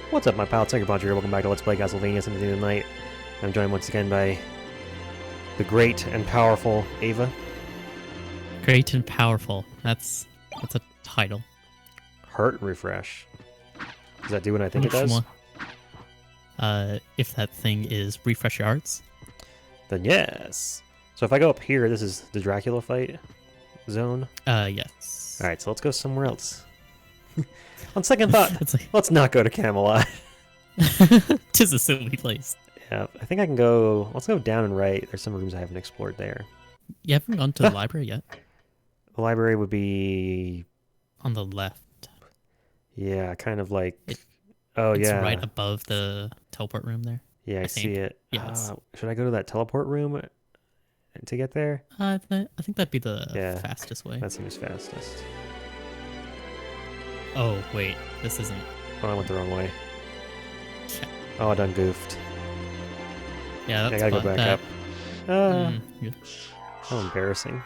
What's up, my pal? It's Angryponcho here. Welcome back to Let's Play Castlevania Symphony of the Night. I'm joined once again by the great and powerful Ava. Great and powerful. That's a title. Heart refresh. Does that do what I think it Which does? one? If that thing is refresh your arts. Then yes. So if I go up here, this is the Dracula fight zone. Yes. Alright, so let's go somewhere else. On second thought, It's like let's not go to Camelot. tis a silly place. Yeah, I think I can go... Let's go down and right. There's some rooms I haven't explored there. You haven't gone to the library yet? The library would be... On the left. Yeah, kind of like... It's yeah. right above the teleport room there. Yeah, I see it. Yes. Should I go to that teleport room to get there? I think that'd be the Yeah. fastest way. That seems fastest. Oh, wait. This isn't... Oh, I went the wrong way. Yeah. Oh, I done goofed. Yeah, I that's gotta go fine. back up. Yeah. How embarrassing.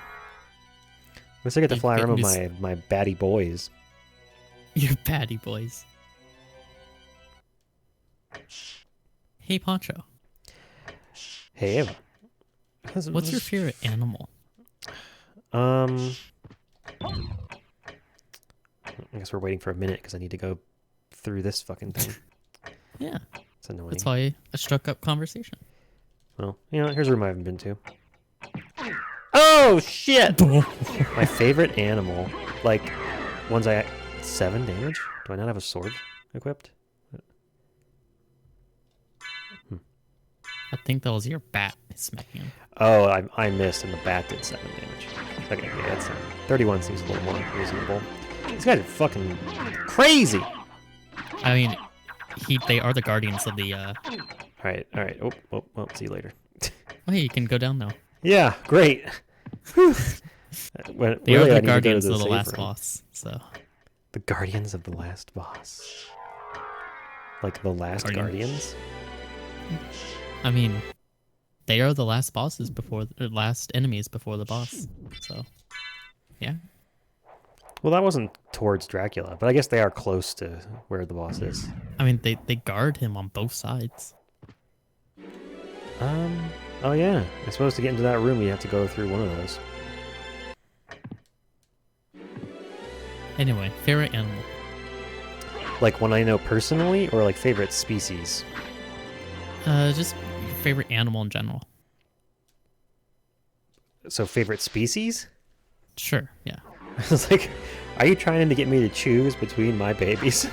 At least I get to fly around with my baddie boys. Your patty boys. Hey, Poncho. Hey, Ava. What's your favorite animal? I guess we're waiting for a minute because I need to go through this fucking thing. Yeah. It's annoying. That's why I struck up conversation. Well, here's a room I haven't been to. Oh, shit! My favorite animal. Like, ones 7 damage? Do I not have a sword equipped? I think that was your bat smacking him. Oh, I missed, and the bat did 7 damage. Okay, yeah, that's 31 seems a little more reasonable. These guys are fucking crazy! I mean, they are the guardians of the. Alright. Oh, see you later. Oh, hey, you can go down now. Yeah, great. They Really, are I the need to go to guardians the of the save last room. boss. So The guardians of the last boss. Like the last guardians? I mean, they are the last bosses before the last enemies before the boss. So, yeah. Well, that wasn't towards Dracula, but I guess they are close to where the boss is. I mean, they guard him on both sides. Oh yeah. I suppose to get into that room, you have to go through one of those. Anyway, favorite animal. Like one I know personally, or like favorite species? Just your favorite animal in general. So favorite species? Sure. Yeah. I was like, are you trying to get me to choose between my babies?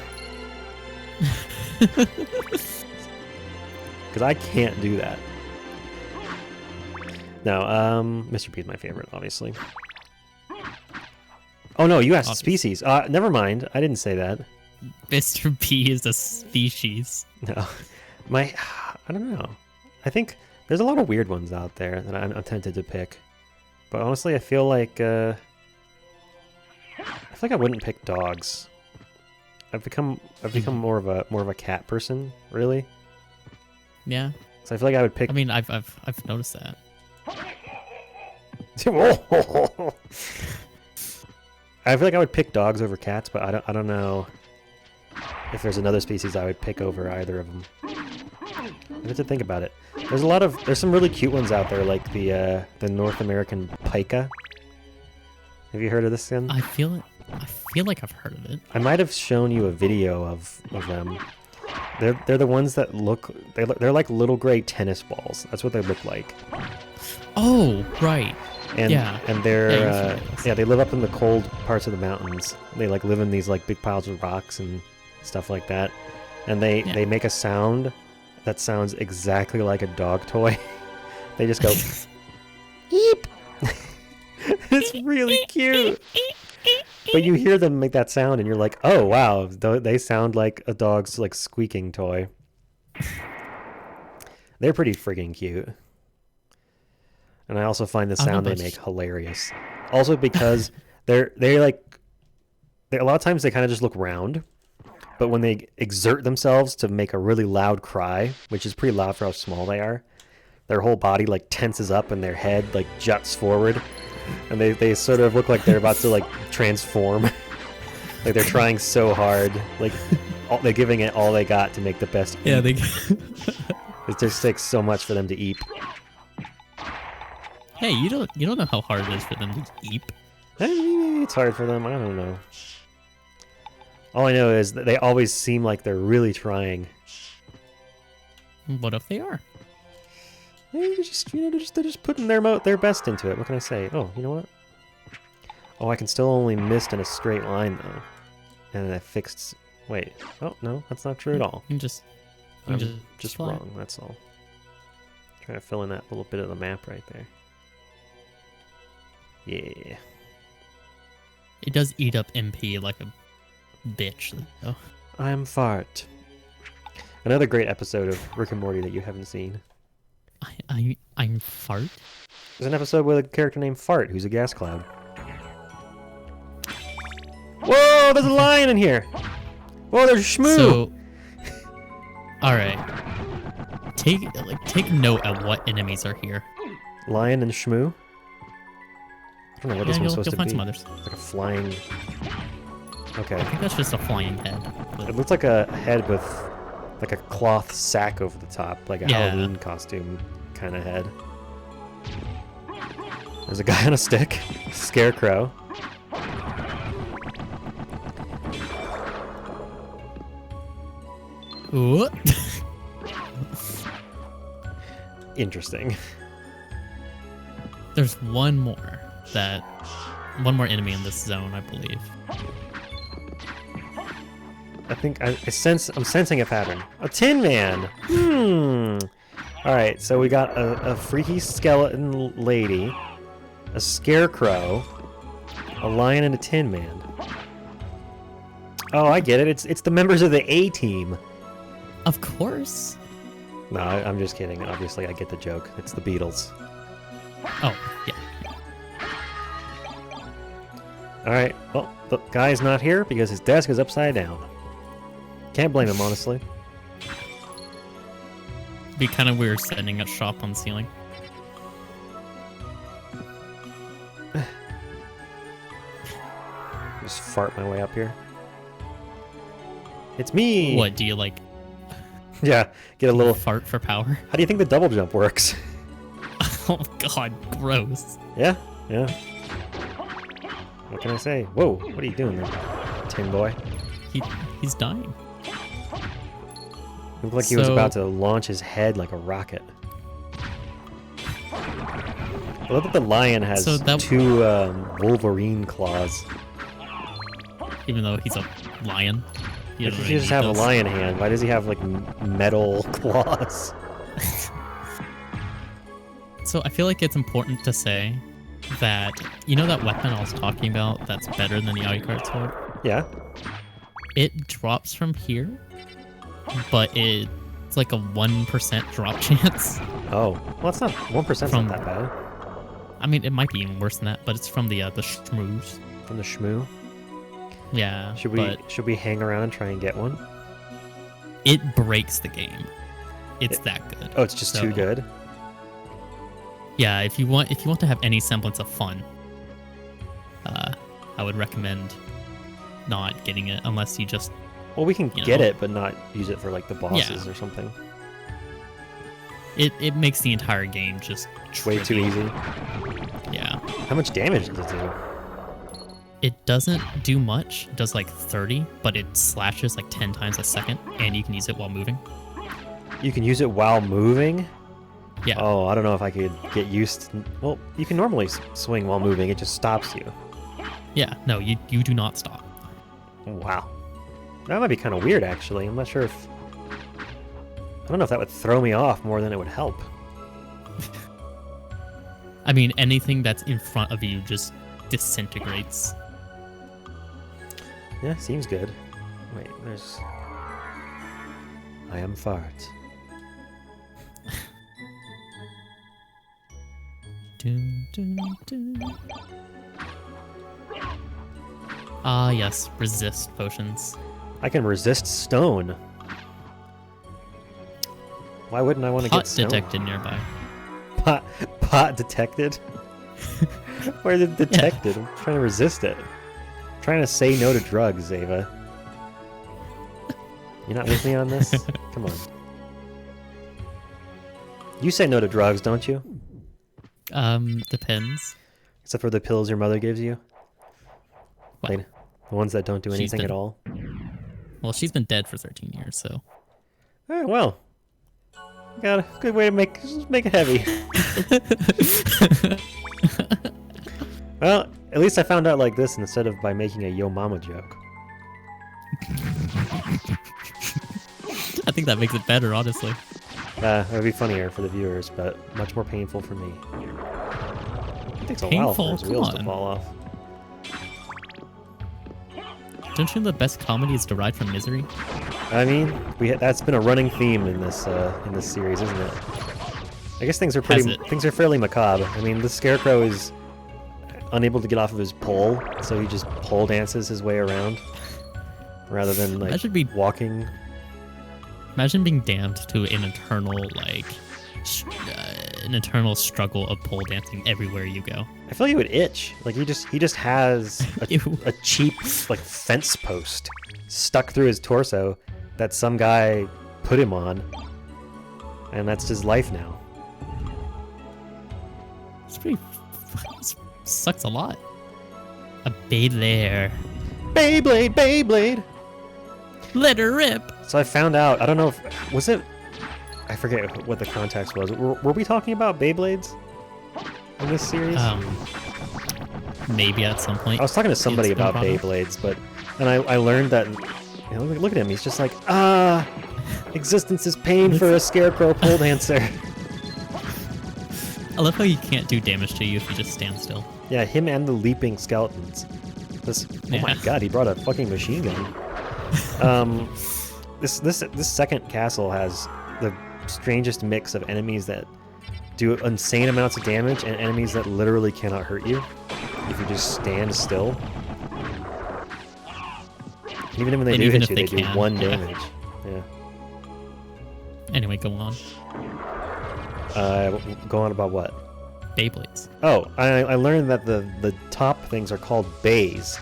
Because I can't do that. No, Mr. P is my favorite, obviously. Oh no, you asked species. Never mind. I didn't say that. Mr. B is a species. No. I don't know. I think there's a lot of weird ones out there that I'm tempted to pick. But honestly, I feel like I wouldn't pick dogs. I've become more of a cat person, really. Yeah. So I feel like I would pick. I mean, I've noticed that. I feel like I would pick dogs over cats, but I don't know if there's another species I would pick over either of them. I have to think about it. There's some really cute ones out there, like the North American pika. Have you heard of this one? I feel like I've heard of it. I might have shown you a video of them. They're the ones that they're like little gray tennis balls. That's what they look like. Oh, right. And Yeah. and they're Yeah, they live up in the cold parts of the mountains. They like live in these like big piles of rocks and stuff like that. And they make a sound that sounds exactly like a dog toy. They just go eep. It's really cute. But you hear them make that sound and you're like, "Oh, wow, they sound like a dog's like squeaking toy." They're pretty freaking cute. And I also find the sound they make hilarious. Also because they a lot of times they kind of just look round, but when they exert themselves to make a really loud cry, which is pretty loud for how small they are, their whole body like tenses up and their head like juts forward, and they sort of look like they're about to like transform. Like they're trying so hard. Like they're giving it all they got to make the best. Yeah, they. It just takes so much for them to eat. Hey, you don't know how hard it is for them to eat. Maybe it's hard for them. I don't know. All I know is that they always seem like they're really trying. What if they are? They're just putting their best into it. What can I say? Oh, you know what? Oh, I can still only mist in a straight line though, and I fixed. Wait. Oh no, that's not true at all. You just fly. Wrong. That's all. Trying to fill in that little bit of the map right there. Yeah. It does eat up MP like a bitch, though. I'm Fart. Another great episode of Rick and Morty that you haven't seen. I'm Fart? There's an episode with a character named Fart who's a gas cloud. Whoa, there's a lion in here! Whoa, there's Shmoo! So, alright. Take note of what enemies are here. Lion and Shmoo? I don't know what this one's supposed to be. Some others. It's like a flying... Okay. I think that's just a flying head. It looks like a head with like a cloth sack over the top, like a Halloween costume kind of head. There's a guy on a stick, scarecrow. Ooh. Interesting. There's one more enemy in this zone, I believe. I think I'm sensing a pattern. A Tin Man! Alright, so we got a freaky skeleton lady, a scarecrow, a lion, and a Tin Man. Oh, I get it. It's the members of the A-Team. Of course. No, I'm just kidding. Obviously, I get the joke. It's the Beatles. Oh, yeah. Alright, well, the guy's not here because his desk is upside down. Can't blame him, honestly. Be kind of weird setting a shop on the ceiling. Just fart my way up here. It's me! What, do you like... Yeah, get a little... fart for power? How do you think the double jump works? Oh god, gross. Yeah. What can I say? Whoa, what are you doing there, Tin Boy? He's dying. Looked like he was about to launch his head like a rocket. I love that the lion has two Wolverine claws. Even though he's a lion. He just have a lion hand. Why does he have like metal claws? So I feel like it's important to say that, you know that weapon I was talking about that's better than the Alucard sword? Yeah. It drops from here, but it's like a 1% drop chance. Oh, well, it's not 1%. Not that bad. I mean, it might be even worse than that, but it's from the shmoos. From the Shmoo. Yeah. Should we hang around and try and get one? It breaks the game. It's that good. Oh, it's just too good. Yeah, if you want to have any semblance of fun, I would recommend not getting it unless you just... Well, we can get it, but not use it for like the bosses or something. It makes the entire game just way too easy. Yeah. How much damage does it do? It doesn't do much. It does like 30, but it slashes like 10 times a second, and you can use it while moving. You can use it while moving? Yeah. Oh, I don't know if I could get used to... Well, you can normally swing while moving. It just stops you. Yeah, no, you do not stop. Wow. That might be kind of weird, actually. I'm not sure if... I don't know if that would throw me off more than it would help. I mean, anything that's in front of you just disintegrates. Yeah, seems good. Wait, there's... I am Fart. Dun, dun, dun. Ah, yes, resist potions. I can resist stone. Why wouldn't I want to get stone? Pot detected nearby. Pot detected? Where is it detected? Yeah. I'm trying to resist it. I'm trying to say no to drugs, Ava. You're not with me on this? Come on. You say no to drugs, don't you? Depends. Except for the pills your mother gives you? Well, Like, the ones that don't do anything at all? Well, she's been dead for 13 years, so... Well. Got a good way to make it heavy. Well, at least I found out like this instead of by making a yo mama joke. I think that makes it better, honestly. It would be funnier for the viewers, but much more painful for me. It takes a while for his wheels to fall off. Don't you know the best comedy is derived from misery? I mean, that's been a running theme in this series, isn't it? I guess things are fairly macabre. I mean, the Scarecrow is unable to get off of his pole, so he just pole dances his way around rather than like walking. Imagine being damned to an eternal struggle of pole dancing everywhere you go. I feel like he would itch. Like he just has a cheap like fence post stuck through his torso that some guy put him on, and that's his life now. It sucks a lot. A Beyblade. Beyblade. Let her rip. So I found out. I don't know if I forget what the context was. Were we talking about Beyblades in this series? Maybe at some point. I was talking to somebody about Beyblades, and I learned that. Look at him. He's just like, existence is pain for a Scarecrow pole dancer. I love how you can't do damage to you if you just stand still. Yeah, him and the leaping skeletons. Oh my god, he brought a fucking machine gun. This second castle has the strangest mix of enemies that do insane amounts of damage and enemies that literally cannot hurt you if you just stand still. Even when they do hit you, they do 1 damage. Yeah. Anyway, go on. Go on about what? Beyblades. Oh, I learned that the top things are called bays.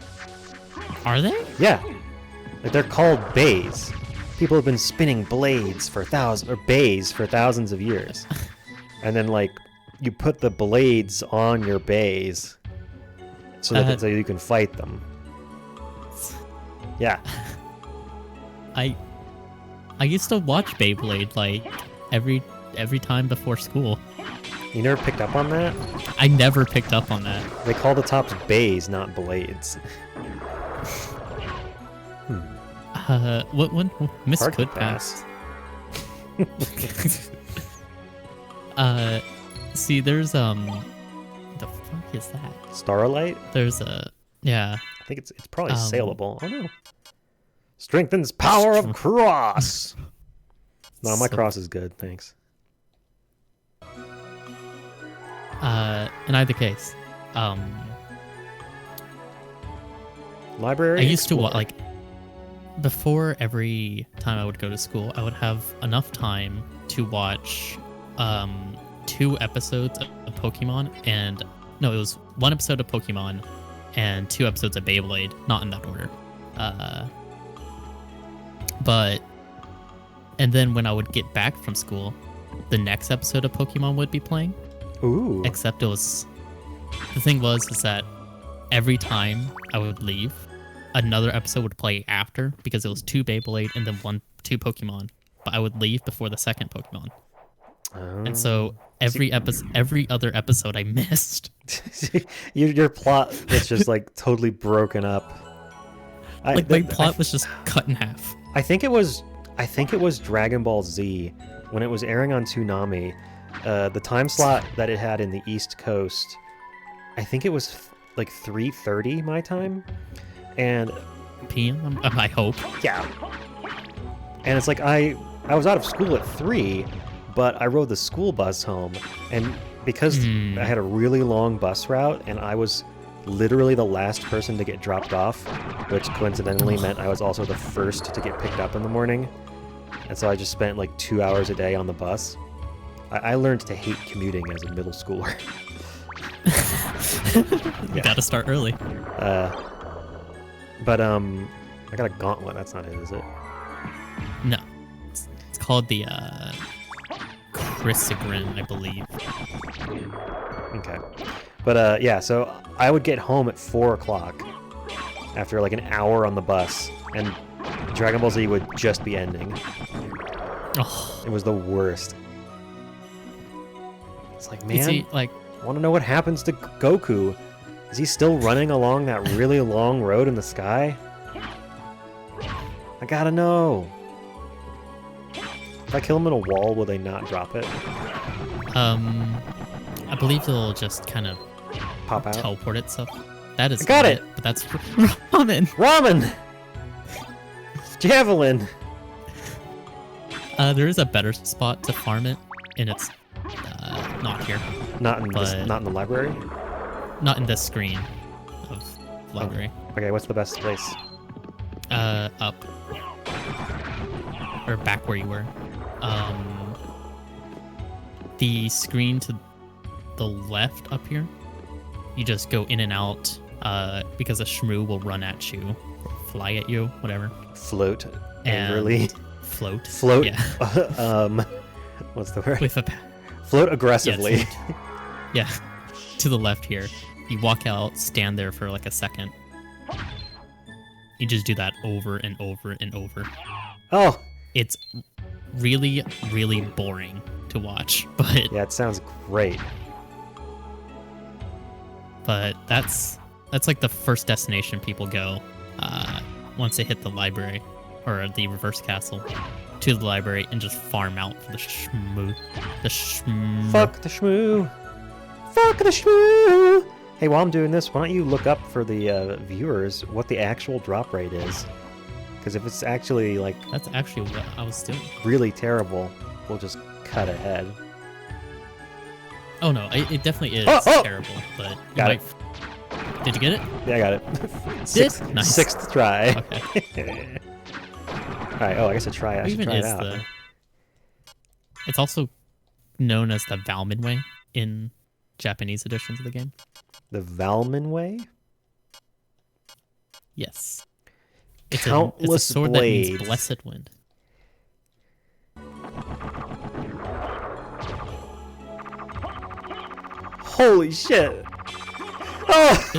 Are they? Yeah. Like they're called bays. People have been spinning blades for bays for thousands of years. And then like you put the blades on your bays so you can fight them. Yeah. I used to watch Beyblade like every time before school. You never picked up on that? I never picked up on that. They call the tops bays, not blades. What one? Miss Could pass. See, there's the fuck is that? Starlight? There's yeah. I think it's probably saleable. Oh no. Strengthens power of cross. No, my cross is good, thanks. In either case, library. I used to like before every time I would go to school, I would have enough time to watch 2 episodes of Pokemon, and no, it was 1 episode of Pokemon and 2 episodes of Beyblade, not in that order. And then when I would get back from school, the next episode of Pokemon would be playing. Ooh. Except the thing was that every time I would leave, another episode would play after because it was 2 Beyblade and then 2 Pokemon. But I would leave before the second Pokemon. And so every other episode I missed. Your plot was just like totally broken up. My plot was just cut in half. I think it was Dragon Ball Z when it was airing on Toonami. The time slot that it had in the East Coast, I think it was like 3:30 my time, and PM. I hope. Yeah. And it's like I was out of school at 3, but I rode the school bus home, and because I had a really long bus route, and I was literally the last person to get dropped off, which coincidentally meant I was also the first to get picked up in the morning, and so I just spent like 2 hours a day on the bus. I learned to hate commuting as a middle schooler. You gotta start early. But I got a gauntlet. That's not it, is it? No, it's called the Chrysogrin, I believe. Okay. But yeah, so I would get home at 4 o'clock after like an hour on the bus, and Dragon Ball Z would just be ending. Oh, It was the worst. It's like, man, is he, like, I want to know what happens to Goku. Is he still running along that really long road in the sky? I gotta know. If I kill him in a wall, will they not drop it? I believe it'll just kind of Pop out? teleport itself. That is I got it! but that's ramen. Ramen! Javelin! There is a better spot to farm it, and it's not here. Not in the library? Not in this screen of library. Okay, what's the best place? Up. Or back where you were. The screen to the left up here. You just go in and out because a shmoo will run at you, or fly at you, whatever. Float angrily. Float. Float. Yeah. What's the word? With a Float aggressively. Yeah. To the left here. You walk out, stand there for like a second. You just do that over and over and over. Oh. It's really, really boring to watch, but Yeah, it sounds great. But that's like the first destination people go once they hit the library or the reverse castle, to the library and just farm out for the shmoo. Fuck the shmoo. Fuck the shmoo. Hey, while I'm doing this, why don't you look up for the viewers what the actual drop rate is? Because if it's actually like That's actually what I was doing. really terrible, we'll just cut ahead. Oh no, it definitely is Oh! terrible, but you Got might... Did you get it? Yeah, I got it. Sixth try. Okay. Alright, I guess I should try it out. It's also known as the Valmin way in Japanese editions of the game. The Valmin way? Yes. Countless it's a sword blades. that means blessed wind. Holy shit! Oh!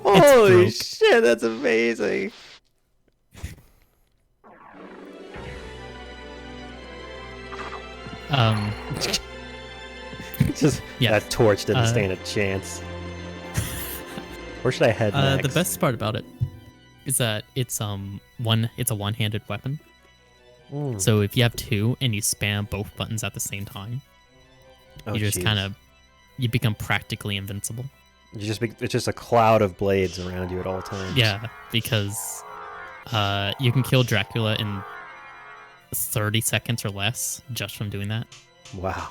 Holy broke. shit, that's amazing! Just Yeah. that torch didn't stand a chance. Where should I head next? The best part about it is that it's a one-handed weapon. So if you have two and you spam both buttons at the same time, you just you become practically invincible. It's just a cloud of blades around you at all times. Yeah, because you can kill Dracula in 30 seconds or less just from doing that. Wow.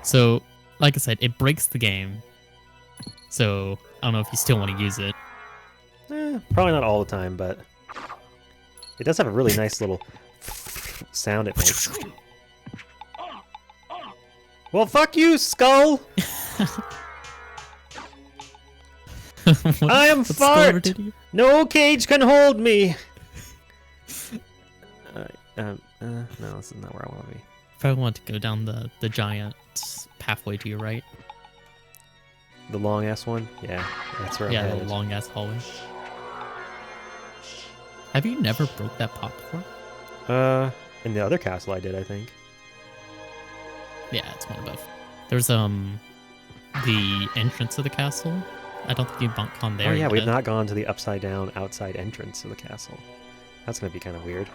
So, like I said, it breaks the game. So, I don't know if you still want to use it. Probably not all the time, but it does have a really nice little sound it makes. Well, fuck you, Skull! I am Fart! No cage can hold me! No, this is not where I want to be. Probably want to go down the giant pathway to your right. The long-ass one? Yeah, that's where I'm Yeah, headed. the long-ass hallway. Have you never broke that pot before? In the other castle I did, I think. Yeah, it's one above. There's the entrance of the castle. I don't think you've gone there. Oh yeah, yet. we've not gone to the upside-down outside entrance of the castle. That's gonna be kind of weird.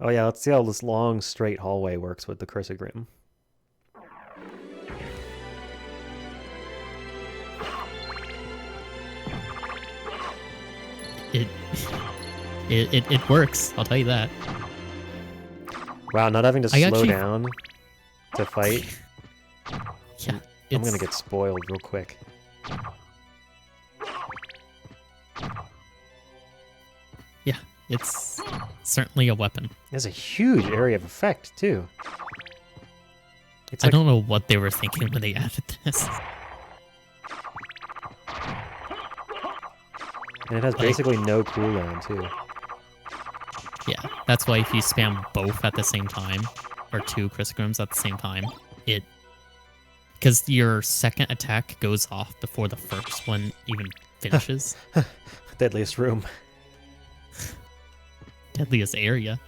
Oh yeah, let's see how this long, straight hallway works with the Chrysogrim. It works. I'll tell you that. Wow, not having to slow down to fight. Yeah, I'm gonna get spoiled real quick. Yeah, it's certainly a weapon. There's a huge area of effect too. It's I don't know what they were thinking when they added this. And it has basically no cooldown, too. Yeah, that's why if you spam both at the same time, or 2 Crisgrams at the same time, because your second attack goes off before the first one even finishes. Deadliest room. Deadliest area.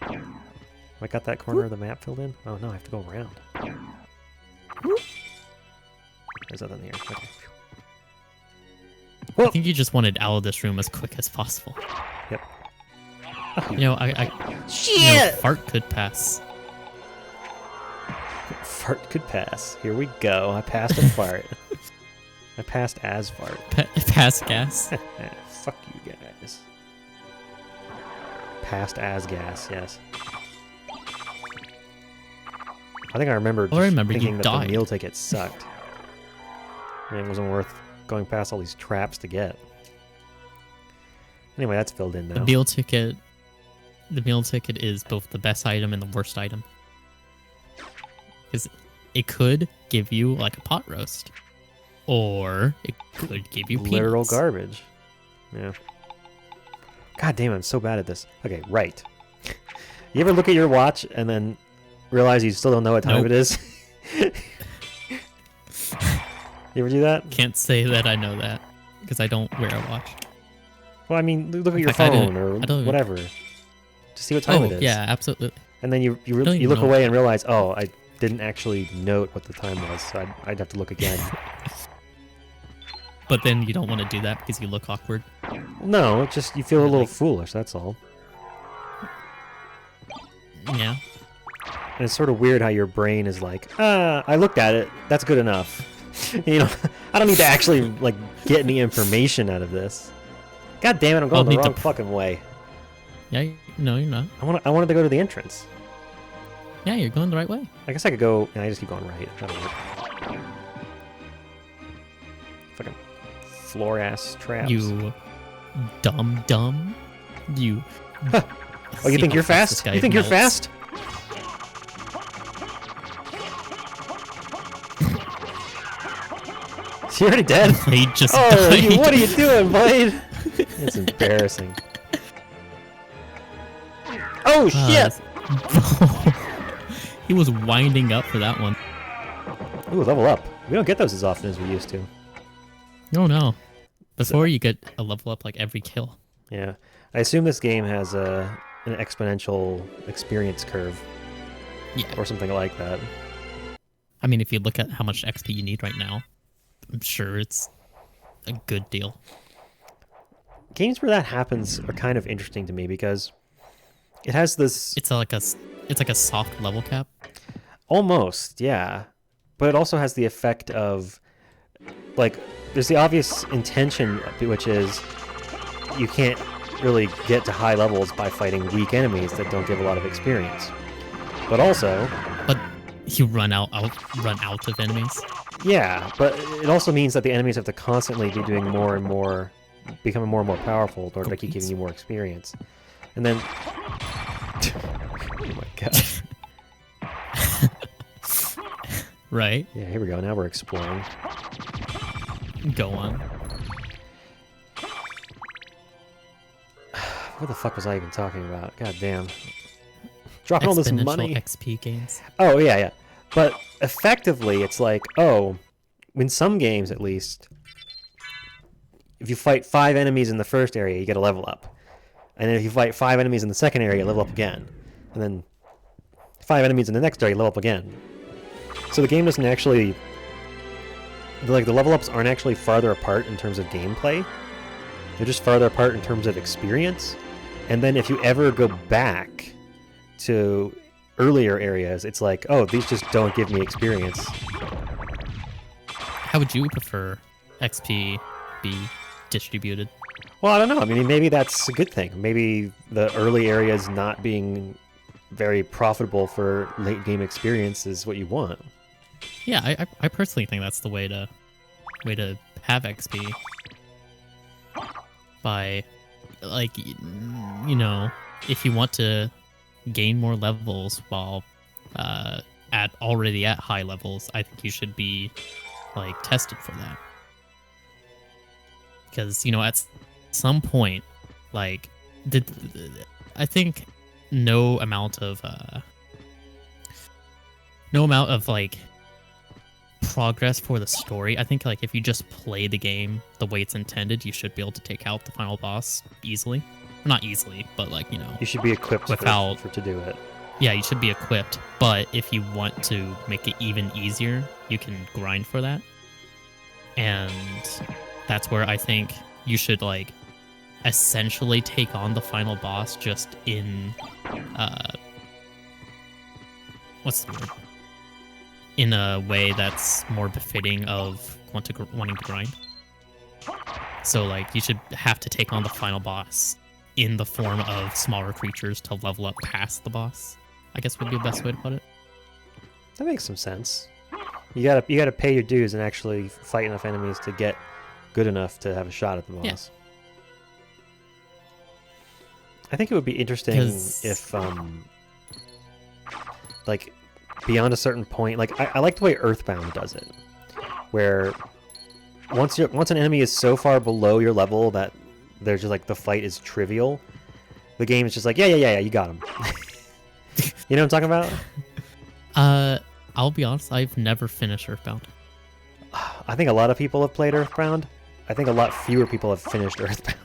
I got that corner of the map filled in? Oh no, I have to go around. There's nothing here. Okay. I think you just wanted out of this room as quick as possible. Yep. You know, Shit! fart could pass. Fart could pass. Here we go. I passed a fart. I passed as fart. Pass gas. Fuck you guys. Passed as gas, yes. I think I remember thinking that the meal ticket sucked. And it wasn't worth going past all these traps to get. Anyway, that's filled in now. The meal ticket is both the best item and the worst item. Because it could give you like a pot roast. Or it could give you peanuts. Literal garbage. Yeah. God damn, I'm so bad at this. Okay, right. You ever look at your watch and then realize you still don't know what time it is? You ever do that? Can't say that I know that, because I don't wear a watch. Well, I mean, look at your phone or whatever. To see what time it is. Yeah, absolutely. And then you look away and realize, oh, I didn't actually note what the time was, so I'd have to look again. But then you don't want to do that because you look awkward. No, it's just you feel a little foolish, that's all. Yeah. And it's sort of weird how your brain is like, I looked at it, that's good enough. You know, I don't need to actually like get any information out of this. God damn it, I'm going the wrong fucking way. Yeah, no, you're not. I wanted to go to the entrance. Yeah, you're going the right way. I guess I could go. I just keep going right. That'll work. Fucking floor ass traps. You dumb. You. Oh, you think you're fast? You think you're fast? Is he already dead? He just died. What are you doing, Blade? It's embarrassing. Oh, shit! He was winding up for that one. Ooh, level up. We don't get those as often as we used to. Oh, no. Before you get a level up like every kill. Yeah. I assume this game has an exponential experience curve. Yeah. Or something like that. I mean, if you look at how much XP you need right now, I'm sure it's a good deal. Games where that happens are kind of interesting to me because it has this... It's like a soft level cap? Almost, yeah. But it also has the effect of, like, there's the obvious intention, which is you can't really get to high levels by fighting weak enemies that don't give a lot of experience. But also... But you run out of enemies? Yeah, but it also means that the enemies have to constantly be doing more and more, becoming more and more powerful in order to keep giving you more experience. And then... Oh my god. Right? Yeah, here we go. Now we're exploring. Go on. What the fuck was I even talking about? God damn. Dropping all this money. XP games. Oh, yeah. But effectively, it's like, in some games at least, if you fight 5 enemies in the first area, you get a level up. And then if you fight 5 enemies in the second area, you level up again. And then 5 enemies in the next area, you level up again. So the game doesn't actually... Like, the level ups aren't actually farther apart in terms of gameplay. They're just farther apart in terms of experience. And then if you ever go back to earlier areas, it's like, oh, these just don't give me experience. How would you prefer XP be distributed? Well, I don't know. I mean, maybe that's a good thing. Maybe the early areas not being very profitable for late game experience is what you want. Yeah, I personally think that's the way to have XP. By, like, you know, if you want to gain more levels while already at high levels, I think you should be like tested for that. Because, you know, some point, like, I think no amount of like progress for the story. I think like if you just play the game the way it's intended, you should be able to take out the final boss easily. Not easily, but like, you know, You should be equipped to do it. Yeah, you should be equipped. But if you want to make it even easier, you can grind for that. And that's where I think you should like essentially take on the final boss just in what's the word? In a way that's more befitting of wanting to grind. So like you should have to take on the final boss in the form of smaller creatures to level up past the boss, I guess would be the best way to put it. That makes some sense. You gotta pay your dues and actually fight enough enemies to get good enough to have a shot at the boss. Yeah. I think it would be interesting if like beyond a certain point, like I like the way Earthbound does it, where once an enemy is so far below your level that there's just like the fight is trivial, the game is just like yeah, you got him. You know what I'm talking about? I'll be honest, I've never finished Earthbound. I think a lot of people have played Earthbound. I think a lot fewer people have finished Earthbound.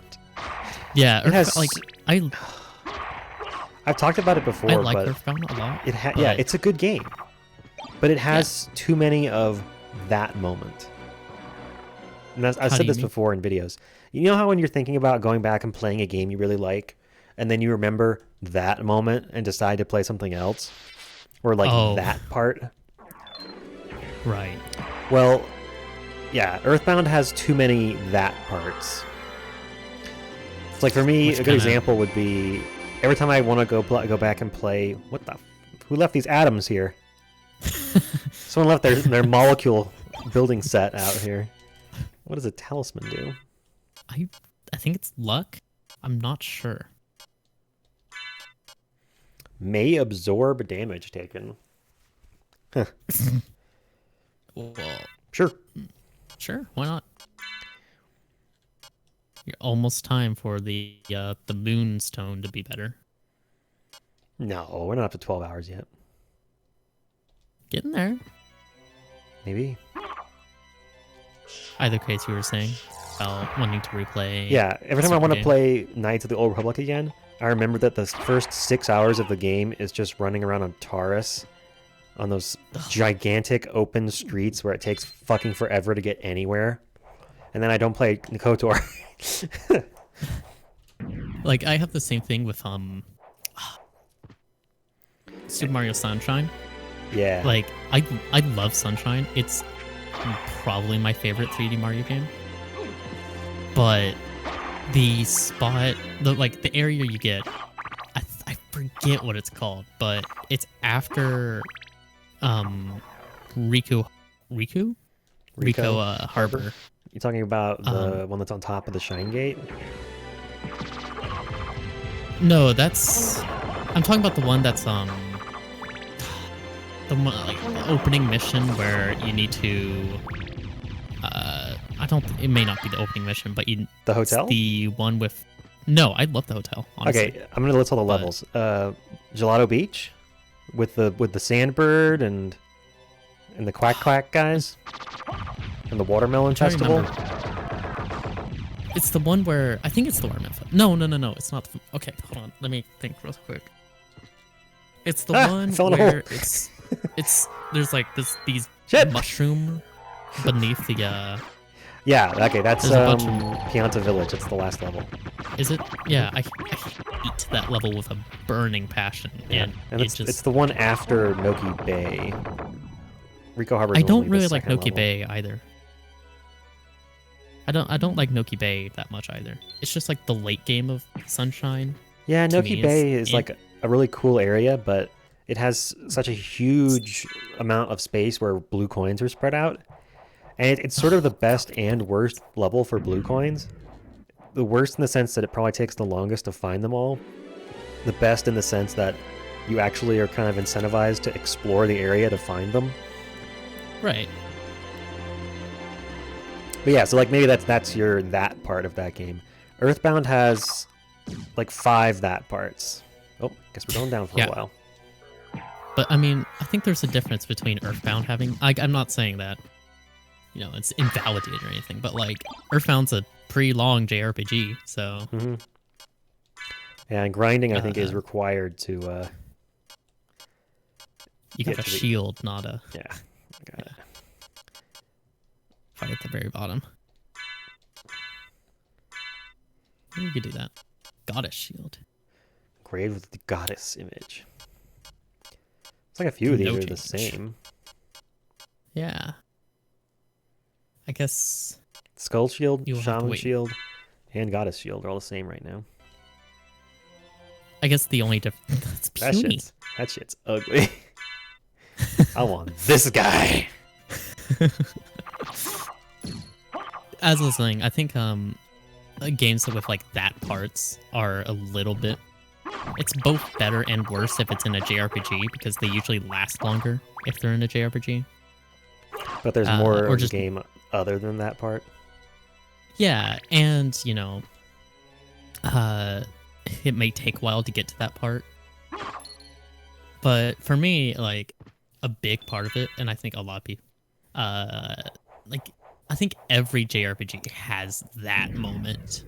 Yeah, I've talked about it before. I like but Earthbound a lot. Yeah, it's a good game, but it has too many of that moment. And I've said this before in videos. You know how when you're thinking about going back and playing a game you really like, and then you remember that moment and decide to play something else, or like that part. Right. Well, yeah, Earthbound has too many that parts. It's like for me, a good example would be every time I want to go back and play. Who left these atoms here? Someone left their molecule building set out here. What does a talisman do? I think it's luck. I'm not sure. May absorb damage taken. Huh. Well, sure, why not? You're almost time for the moonstone to be better. No, we're not up to 12 hours yet. Getting there. Maybe. Either case, you were saying about wanting to replay. Yeah, every time I want to play Knights of the Old Republic again, I remember that the first 6 hours of the game is just running around on Taurus on those gigantic open streets where it takes fucking forever to get anywhere. And then I don't play KOTOR. Like, I have the same thing with Super Mario Sunshine. Yeah. Like, I love Sunshine. It's probably my favorite 3D Mario game. But the spot, the area you get, I forget what it's called, but it's after Rico Harbor. You talking about the one that's on top of the Shine Gate? No, I'm talking about the one that's the one, like, the opening mission where you need to it may not be the opening mission, but the hotel? The one with No, I love the hotel, honestly. Okay, I'm gonna list all the levels. Gelato Beach with the Sandbird and the Quack guys. And the Watermelon Festival? It's the one where... I think it's the Watermelon Festival. No. It's not... Okay, hold on. Let me think real quick. It's the one where it's... There's like these mushroom beneath the... Yeah, okay, that's Pianta Village. It's the last level. Is it? Yeah, I hate that level with a burning passion. Yeah. And it's the one after Noki Bay. Rico Harbor. I don't really like Noki Bay either. I don't like Noki Bay that much either. It's just like the late game of Sunshine. Yeah, Noki Bay is like a really cool area, but it has such a huge amount of space where blue coins are spread out. And it's sort of the best and worst level for blue coins. The worst in the sense that it probably takes the longest to find them all. The best in the sense that you actually are kind of incentivized to explore the area to find them. Right. But yeah, so like maybe that's that part of that game. Earthbound has like 5 that parts. Oh, guess we're going down for a while. But I mean, I think there's a difference between Earthbound having. I'm not saying that, it's invalidated or anything, but like Earthbound's a pretty long JRPG, so. Mm-hmm. Yeah, and grinding I think is required to. You got a shield, not a. Yeah, I got it. Fight at the very bottom. You could do that. Goddess shield. Grave with the goddess image. It's like a few of these are the same. Yeah. I guess. Skull shield, shaman shield, and goddess shield are all the same right now. I guess the only difference. That's puny. That shit's ugly. I want this guy. As I was saying, I think games with like that parts are a little bit. It's both better and worse if it's in a JRPG because they usually last longer if they're in a JRPG. But there's more of the game other than that part. Yeah, and it may take a while to get to that part. But for me, like a big part of it, and I think a lot of people, I think every JRPG has that moment.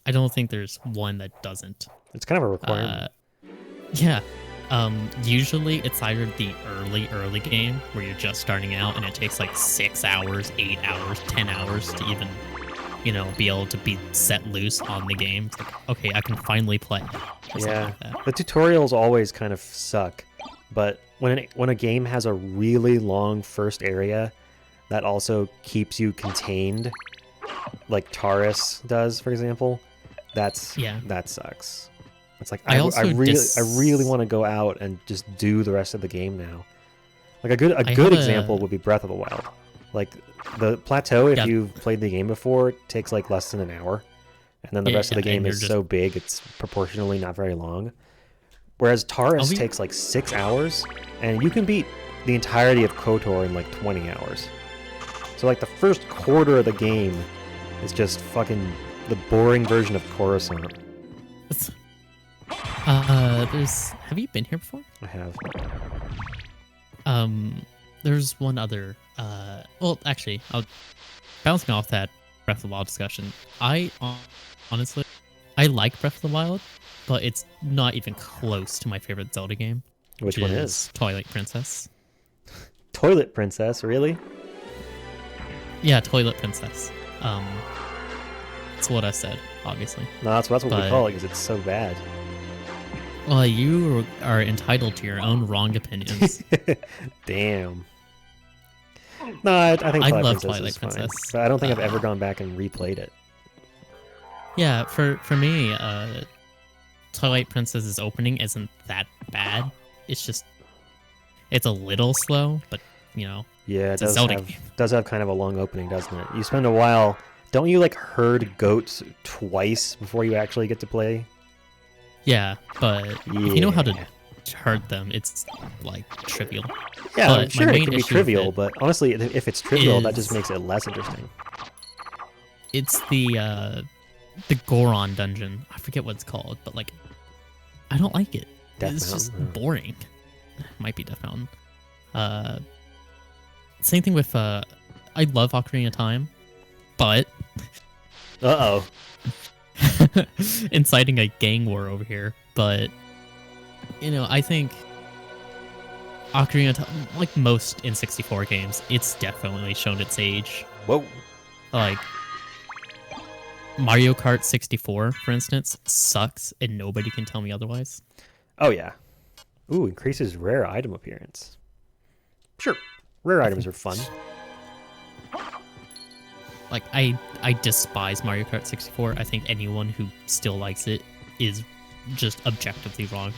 I don't think there's one that doesn't. It's kind of a requirement. Yeah. Usually it's either the early game where you're just starting out and it takes like 6 hours, 8 hours, 10 hours to even, be able to be set loose on the game. It's like, okay, I can finally play. Yeah. The tutorials always kind of suck, but when a game has a really long first area that also keeps you contained, like Taurus does, for example, that sucks. It's like I really want to go out and just do the rest of the game now. Like a good example would be Breath of the Wild. Like the plateau, if you've played the game before, takes like less than an hour, and then the rest of the game is so big it's proportionally not very long. Whereas Taurus takes like 6 hours, and you can beat the entirety of KOTOR in like 20 hours. So like the first quarter of the game is just fucking the boring version of Coruscant. Have you been here before? I have. There's one other. Well, actually, bouncing off that Breath of the Wild discussion. Honestly, I like Breath of the Wild, but it's not even close to my favorite Zelda game. Which one is? Twilight Princess. Toilet Princess, really? Yeah, Toilet Princess. That's what I said, obviously. No, that's what we call it because it's so bad. Well, you are entitled to your own wrong opinions. Damn. No, I think I Twilight love Princess Twilight is fine, Princess. but I don't think I've ever gone back and replayed it. Yeah, for me, Twilight Princess's opening isn't that bad. It's just it's a little slow, but yeah, it does have kind of a long opening, doesn't it? You spend a while. Don't you like herd goats twice before you actually get to play? Yeah, but if you know how to herd them, it's like trivial. Yeah, I'm sure it can be trivial, but honestly, if it's trivial, that just makes it less interesting. It's the Goron Dungeon. I forget what it's called, but like, I don't like it. It's just boring. Might be Death Mountain. Same thing with I love Ocarina of Time, but inciting a gang war over here. But I think Ocarina of Time, like most N64 games, it's definitely shown its age. Whoa! Like Mario Kart 64, for instance, sucks, and nobody can tell me otherwise. Oh yeah. Ooh, increases rare item appearance. Sure, rare items are fun. Like, I despise Mario Kart 64. I think anyone who still likes it is just objectively wrong.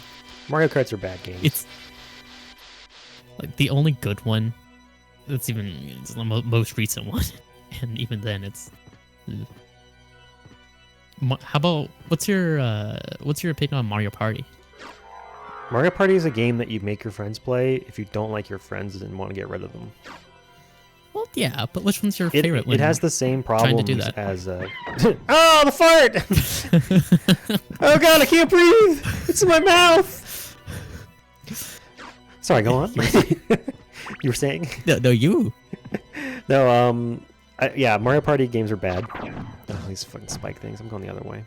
Mario Karts are bad games. It's like the only good one. It's the most recent one, and even then, it's. How about what's your opinion on Mario Party? Mario Party is a game that you make your friends play if you don't like your friends and want to get rid of them. Well, yeah, but which one's your It, favorite? it has the same problems do that. as oh, the fart. Oh god, I can't breathe. It's in my mouth. Sorry, go on. You were saying? No, you. No, yeah, Mario Party games are bad. Oh, these fucking spike things. I'm going the other way.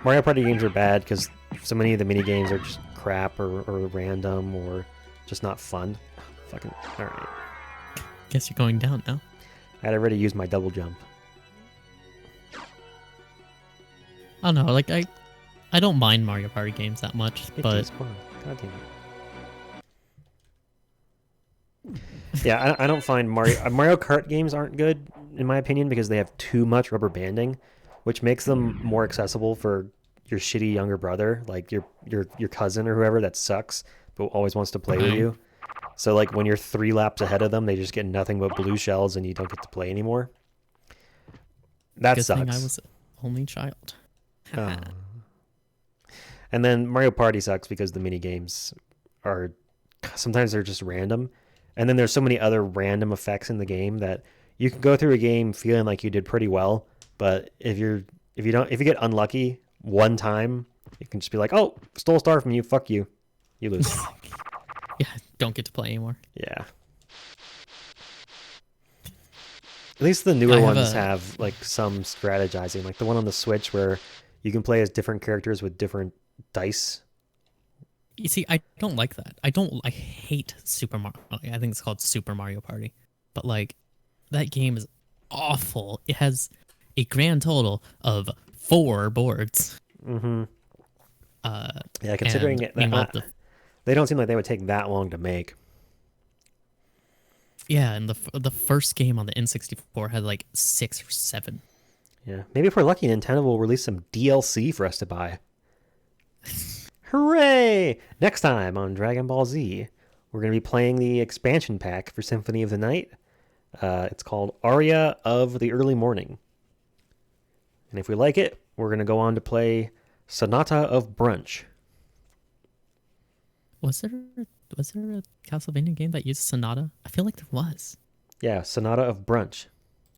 Mario Party games are bad because so many of the mini games are just crap or random or just not fun. Fucking all right. Guess you're going down now. I had already used my double jump. I don't know. Like I don't mind Mario Party games that much, but is fun. God damn it. Yeah, I don't find Mario Kart games aren't good in my opinion because they have too much rubber banding, which makes them more accessible for your shitty younger brother, like your cousin or whoever that sucks but always wants to play with you. So like when you're 3 laps ahead of them, they just get nothing but blue shells and you don't get to play anymore. That good sucks. Thing I was only child. And then Mario Party sucks because the mini games are sometimes they're just random. And then there's so many other random effects in the game that you can go through a game feeling like you did pretty well, but if you get unlucky one time, you can just be like, "Oh, stole a star from you. Fuck you. You lose." Yeah, don't get to play anymore. Yeah. At least the newer ones have like some strategizing, like the one on the Switch where you can play as different characters with different dice. You see, I don't like that. I hate Super Mario. I think it's called Super Mario Party. But like that game is awful. It has a grand total of 4 boards. Mm-hmm. Yeah, considering it, they don't seem like they would take that long to make. Yeah, and the first game on the N64 had like 6 or 7. Yeah, maybe if we're lucky, Nintendo will release some DLC for us to buy. Hooray! Next time on Dragon Ball Z, we're going to be playing the expansion pack for Symphony of the Night. It's called Aria of the Early Morning. And if we like it, we're going to go on to play Sonata of Brunch. Was there a Castlevania game that used Sonata? I feel like there was. Yeah, Sonata of Brunch.